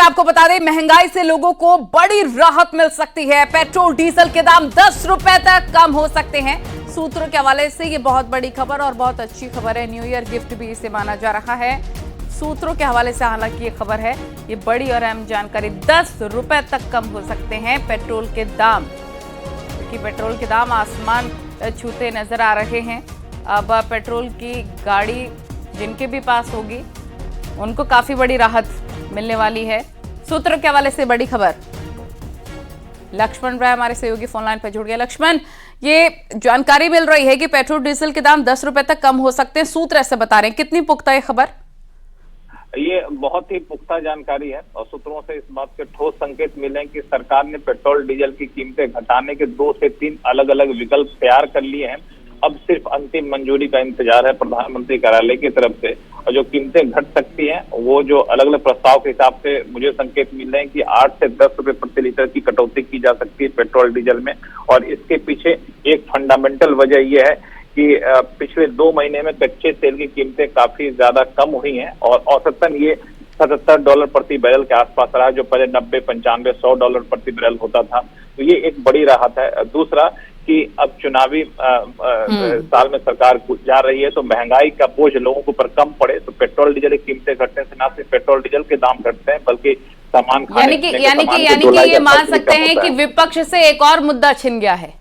आपको बता दें, महंगाई से लोगों को बड़ी राहत मिल सकती है। पेट्रोल डीजल के दाम 10 रुपए तक कम हो सकते हैं। सूत्रों के हवाले से ये बहुत बड़ी खबर और बहुत अच्छी खबर है। न्यू ईयर गिफ्ट भी इसे माना जा रहा है। सूत्रों के हवाले से हालांकि ये खबर है, ये बड़ी और अहम जानकारी। 10 रुपए तक कम हो सकते हैं पेट्रोल के दाम, क्योंकि पेट्रोल के दाम आसमान छूते नजर आ रहे हैं। अब पेट्रोल की गाड़ी जिनके भी पास होगी उनको काफी बड़ी राहत मिलने वाली है। सूत्रों के हवाले से बड़ी खबर। लक्ष्मण राय हमारे सहयोगी फोन लाइन पर जुड़ गया। लक्ष्मण, ये जानकारी मिल रही है कि पेट्रोल डीजल के दाम 10 रुपए तक कम हो सकते हैं, सूत्र ऐसे बता रहे हैं, कितनी पुख्ता है खबर? ये बहुत ही पुख्ता जानकारी है और सूत्रों से इस बात के ठोस संकेत मिले कि सरकार ने पेट्रोल डीजल की कीमतें घटाने के 2 से 3 अलग अलग विकल्प तैयार कर लिए हैं। अब सिर्फ अंतिम मंजूरी का इंतजार है प्रधानमंत्री कार्यालय की तरफ से, और जो कीमतें घट सकती हैं वो जो अलग अलग प्रस्ताव के हिसाब से मुझे संकेत मिल रहे हैं कि 8 से 10 रुपए प्रति लीटर की कटौती की जा सकती है पेट्रोल डीजल में। और इसके पीछे एक फंडामेंटल वजह यह है कि पिछले 2 महीने में कच्चे तेल की कीमतें काफी ज्यादा कम हुई हैं और औसतन ये $77 प्रति बैरल के आसपास रहा, जो पहले 90, 95, $100 प्रति बैरल होता था। तो ये एक बड़ी राहत है। दूसरा कि अब चुनावी साल में सरकार जा रही है, तो महंगाई का बोझ लोगों के ऊपर कम पड़े, तो पेट्रोल डीजल की कीमतें घटने से न सिर्फ पेट्रोल डीजल के दाम घटते हैं बल्कि सामान यानी कि ये मान सकते हैं कि विपक्ष से एक और मुद्दा छिन गया है।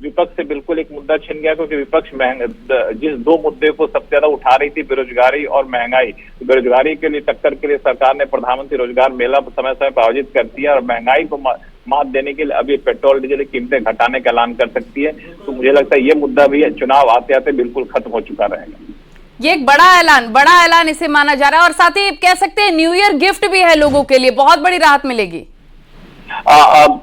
विपक्ष से बिल्कुल एक मुद्दा छिन गया, क्योंकि विपक्ष जिस 2 मुद्दे को सबसे ज्यादा उठा रही थी, बेरोजगारी और महंगाई, बेरोजगारी के लिए टक्कर के लिए सरकार ने प्रधानमंत्री रोजगार मेला समय समय पर आयोजित कर दिया और महंगाई को मात देने के लिए अभी पेट्रोल डीजल की कीमतें घटाने का ऐलान कर सकती है। तो मुझे लगता है ये मुद्दा भी चुनाव आते आते बिल्कुल खत्म हो चुका रहेगा। ये एक बड़ा ऐलान इसे माना जा रहा है और साथ ही कह सकते हैं न्यू ईयर गिफ्ट भी है लोगों के लिए, बहुत बड़ी राहत मिलेगी।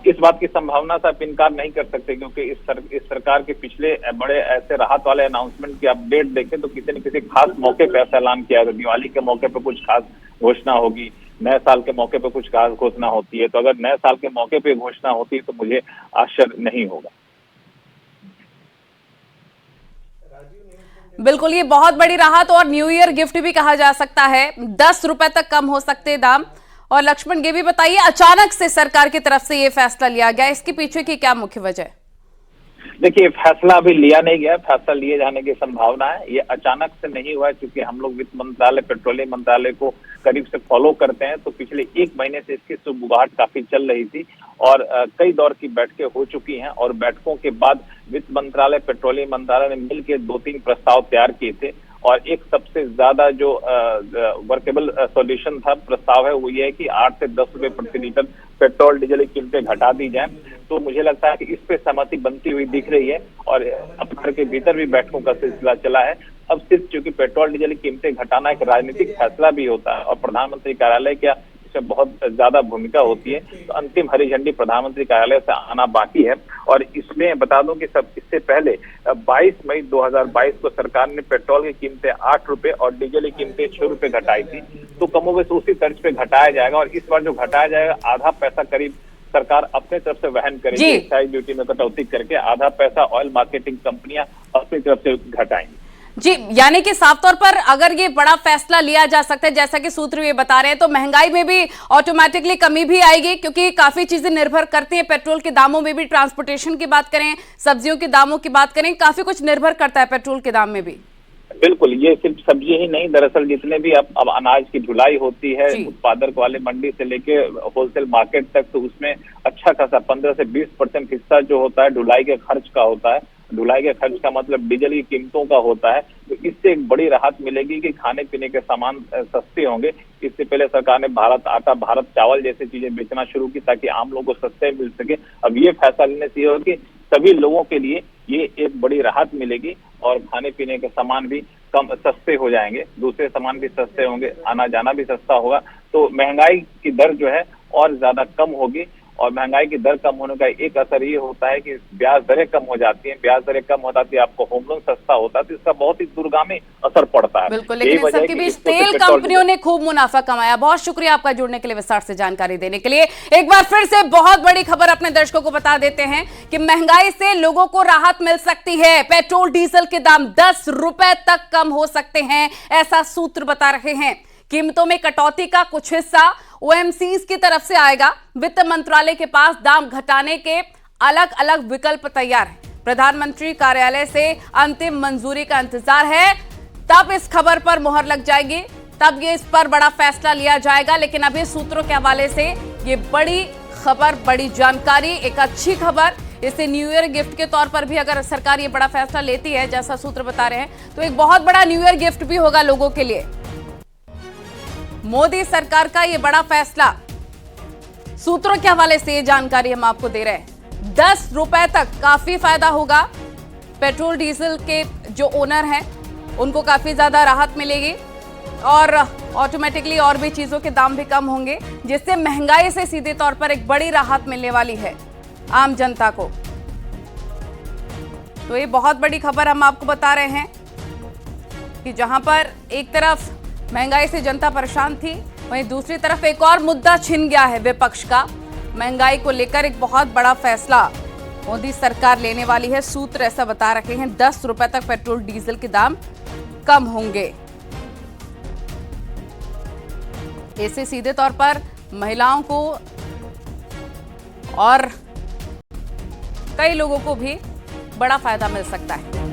इस बात की संभावना से आप इनकार नहीं कर सकते, क्योंकि इस सरकार के पिछले बड़े ऐसे राहत वाले अनाउंसमेंट की अपडेट देखें तो किसी न किसी खास मौके पे ऐसा ऐलान किया। दिवाली के मौके पे कुछ खास घोषणा होगी, नए साल के मौके पे कुछ खास घोषणा होती है। तो अगर नए साल के मौके पे घोषणा होती है तो मुझे आश्चर्य नहीं होगा। बिल्कुल, ये बहुत बड़ी राहत और न्यू ईयर गिफ्ट भी कहा जा सकता है। 10 रुपए तक कम हो सकते दाम। और लक्ष्मण, ये भी बताइए, अचानक से सरकार की तरफ से ये फैसला लिया गया, इसके पीछे की क्या मुख्य वजह है? देखिए, फैसला अभी लिया नहीं गया, फैसला लिए जाने की संभावना है। ये अचानक से नहीं हुआ है, क्योंकि हम लोग वित्त मंत्रालय, पेट्रोलियम मंत्रालय को करीब से फॉलो करते हैं। तो पिछले 1 महीने से इसकी सुगबुगाहट काफी चल रही थी और कई दौर की बैठकें हो चुकी हैं और बैठकों के बाद वित्त मंत्रालय, पेट्रोलियम मंत्रालय ने मिलकर 2-3 प्रस्ताव तैयार किए थे और एक सबसे ज्यादा जो वर्केबल सॉल्यूशन था, प्रस्ताव है, वो ये है कि 8 से 10 रुपए प्रति लीटर पेट्रोल डीजल की कीमतें घटा दी जाए। तो मुझे लगता है कि इस पे सहमति बनती हुई दिख रही है और अब घर के भीतर भी बैठकों का सिलसिला चला है। अब सिर्फ चूंकि पेट्रोल डीजल की कीमतें घटाना एक राजनीतिक फैसला भी होता है और प्रधानमंत्री कार्यालय क्या इसमें बहुत ज्यादा भूमिका होती है, तो अंतिम हरी झंडी प्रधानमंत्री कार्यालय से आना बाकी है। और इसमें बता दूं कि इससे पहले 22 मई 2022 को सरकार ने पेट्रोल की कीमतें 8 रुपए और डीजल की कीमतें 6 रुपए घटाई थी। तो कमोबेश उसी तर्ज पे घटाया जाएगा और इस बार जो घटाया जाएगा, आधा पैसा करीब सरकार अपने तरफ से वहन करेगी, एक्साइज ड्यूटी में कटौती करके, आधा पैसा ऑयल मार्केटिंग कंपनियां अपनी तरफ से घटाएंगी। जी, यानी कि साफ तौर पर अगर ये बड़ा फैसला लिया जा सकता है, जैसा कि सूत्र ये बता रहे हैं, तो महंगाई में भी ऑटोमेटिकली कमी भी आएगी, क्योंकि काफी चीजें निर्भर करती हैं पेट्रोल के दामों में भी। ट्रांसपोर्टेशन की बात करें, सब्जियों के दामों की बात करें, काफी कुछ निर्भर करता है पेट्रोल के दाम में भी। बिल्कुल, ये सिर्फ सब्जी ही नहीं, दरअसल जितने भी अब अनाज की ढुलाई होती है उत्पादक वाले मंडी से लेके होलसेल मार्केट तक, तो उसमें अच्छा खासा 15 से 20% हिस्सा जो होता है ढुलाई के खर्च का होता है। ढुलाई के खर्च का मतलब डीजल की कीमतों का होता है। तो इससे एक बड़ी राहत मिलेगी कि खाने पीने के सामान सस्ते होंगे। इससे पहले सरकार ने भारत आटा, भारत चावल जैसी चीजें बेचना शुरू की ताकि आम लोगों को सस्ते मिल सके। अब ये फैसला लेने से ये होगा कि सभी लोगों के लिए ये एक बड़ी राहत मिलेगी और खाने पीने के सामान भी कम सस्ते हो जाएंगे, दूसरे सामान भी सस्ते होंगे, आना जाना भी सस्ता होगा। तो महंगाई की दर जो है और ज्यादा कम होगी और महंगाई की दर कम होने का एक असर ये होता है कि ब्याज दरें कम हो जाती हैं। ब्याज दरें कम हो जाती है, आपको होम लोन सस्ता होता है, तो इसका बहुत ही दूरगामी असर पड़ता है। बिल्कुल, लेकिन इस सबके बीच तेल कंपनियों ने खूब मुनाफा कमाया। बहुत शुक्रिया आपका जुड़ने के लिए, विस्तार से जानकारी देने के लिए। एक बार फिर से बहुत बड़ी खबर अपने दर्शकों को बता देते हैं कि महंगाई से लोगों को राहत मिल सकती है। पेट्रोल डीजल के दाम 10 रुपए तक कम हो सकते हैं, ऐसा सूत्र बता रहे हैं। कीमतों में कटौती का कुछ हिस्सा ओएमसीज की तरफ से आएगा। वित्त मंत्रालय के पास दाम घटाने के अलग अलग विकल्प तैयार हैं। प्रधानमंत्री कार्यालय से अंतिम मंजूरी का इंतजार है, तब इस खबर पर मोहर लग जाएगी, तब ये इस पर बड़ा फैसला लिया जाएगा। लेकिन अभी सूत्रों के हवाले से ये बड़ी खबर, बड़ी जानकारी, एक अच्छी खबर, इसे न्यू ईयर गिफ्ट के तौर पर भी अगर सरकार ये बड़ा फैसला लेती है, जैसा सूत्र बता रहे हैं, तो एक बहुत बड़ा न्यू ईयर गिफ्ट भी होगा लोगों के लिए। मोदी सरकार का ये बड़ा फैसला, सूत्रों के हवाले से ये जानकारी हम आपको दे रहे हैं। 10 रुपए तक काफी फायदा होगा। पेट्रोल डीजल के जो ओनर हैं उनको काफी ज्यादा राहत मिलेगी और ऑटोमेटिकली और भी चीजों के दाम भी कम होंगे, जिससे महंगाई से सीधे तौर पर एक बड़ी राहत मिलने वाली है आम जनता को। तो ये बहुत बड़ी खबर हम आपको बता रहे हैं कि जहां पर एक तरफ महंगाई से जनता परेशान थी, वहीं दूसरी तरफ एक और मुद्दा छिन गया है विपक्ष का। महंगाई को लेकर एक बहुत बड़ा फैसला मोदी सरकार लेने वाली है। सूत्र ऐसा बता रहे हैं 10 रुपए तक पेट्रोल डीजल के दाम कम होंगे। इससे सीधे तौर पर महिलाओं को और कई लोगों को भी बड़ा फायदा मिल सकता है।